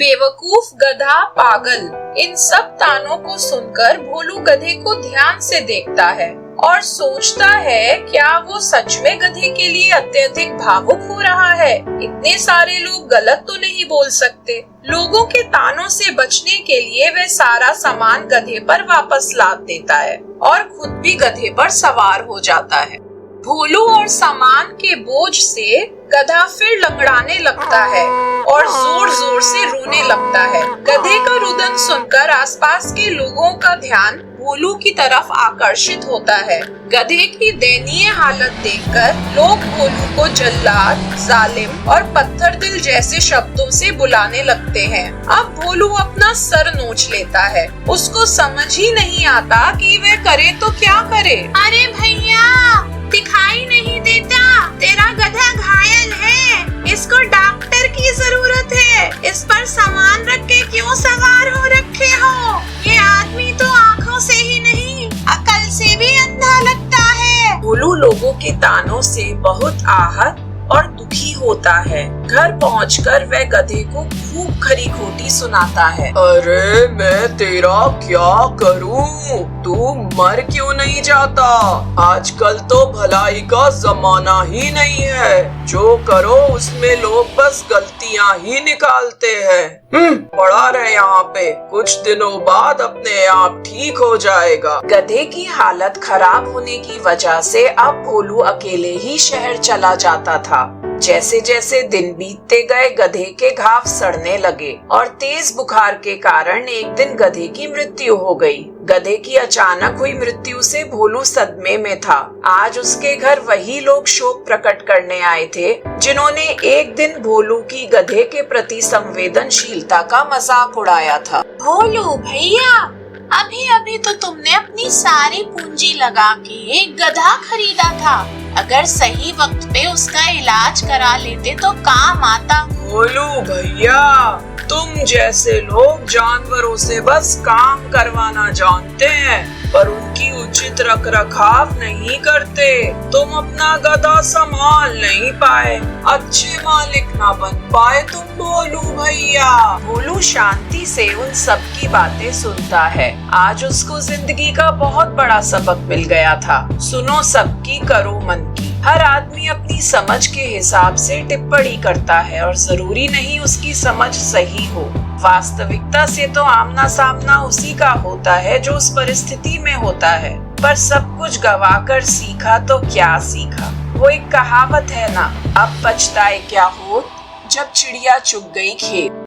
बेवकूफ, गधा, पागल, इन सब तानों को सुनकर भोलू गधे को ध्यान से देखता है और सोचता है क्या वो सच में गधे के लिए अत्यधिक भावुक हो रहा है। इतने सारे लोग गलत तो नहीं बोल सकते। लोगों के तानों से बचने के लिए वह सारा सामान गधे पर वापस लाद देता है और खुद भी गधे पर सवार हो जाता है। भोलू और सामान के बोझ से गधा फिर लंगड़ाने लगता है और जोर जोर से रोने लगता है। गधे का रुदन सुनकर आसपास के लोगों का ध्यान भोलू की तरफ आकर्षित होता है। गधे की दयनीय हालत देखकर लोग भोलू को जल्लाद, जालिम और पत्थर दिल जैसे शब्दों से बुलाने लगते हैं। अब भोलू अपना सर नोच लेता है। उसको समझ ही नहीं आता कि वह करे तो क्या करे। अरे भैया, दिखाई नहीं देता, तेरा गधा घायल है, इसको डॉक्टर की जरूरत है। इस पर सामान रख के क्यों सवार हो रखे हो? ये आदमी तो आँखों से ही नहीं, अकल से भी अंधा लगता है। भोलू लोगों के तानों से बहुत आहत और दुखी होता है। घर पहुंचकर वह गधे को खूब खरी खोटी सुनाता है। अरे मैं तेरा क्या करूं? तू मर क्यों नहीं जाता? आजकल तो भलाई का जमाना ही नहीं है। जो करो उसमें लोग बस गलतियां ही निकालते हैं। पड़ा रहे यहाँ पे, कुछ दिनों बाद अपने आप ठीक हो जाएगा। गधे की हालत खराब होने की वजह से अब भोलू अकेले ही शहर चला जाता था। जैसे जैसे दिन बीतते गए गधे के घाव सड़ने लगे और तेज बुखार के कारण एक दिन गधे की मृत्यु हो गई। गधे की अचानक हुई मृत्यु से भोलू सदमे में था। आज उसके घर वही लोग शोक प्रकट करने आए थे जिन्होंने एक दिन भोलू की गधे के प्रति संवेदनशीलता का मजाक उड़ाया था। भोलू भैया, अभी अभी तो तुमने अपनी सारी पूंजी लगा के एक गधा खरीदा था। अगर सही वक्त पे उसका इलाज करा लेते तो काम आता। भोलू भैया, तुम जैसे लोग जानवरों से बस काम करवाना जानते हैं पर उनकी उचित रख रखाव नहीं करते। तुम अपना गधा संभाल नहीं पाए, अच्छे मालिक ना बन पाए तुम भोलू भैया। भोलू शांति से उन सब की बातें सुनता है। आज उसको जिंदगी का बहुत बड़ा सबक मिल गया था। सुनो सबकी, करो मन की। हर आदमी अपनी समझ के हिसाब से टिप्पणी करता है और जरूरी नहीं उसकी समझ सही हो। वास्तविकता से तो आमना सामना उसी का होता है जो उस परिस्थिति में होता है। पर सब कुछ गवाकर सीखा तो क्या सीखा। वो एक कहावत है ना, अब पछताए क्या हो जब चिड़िया चुग गई खेत।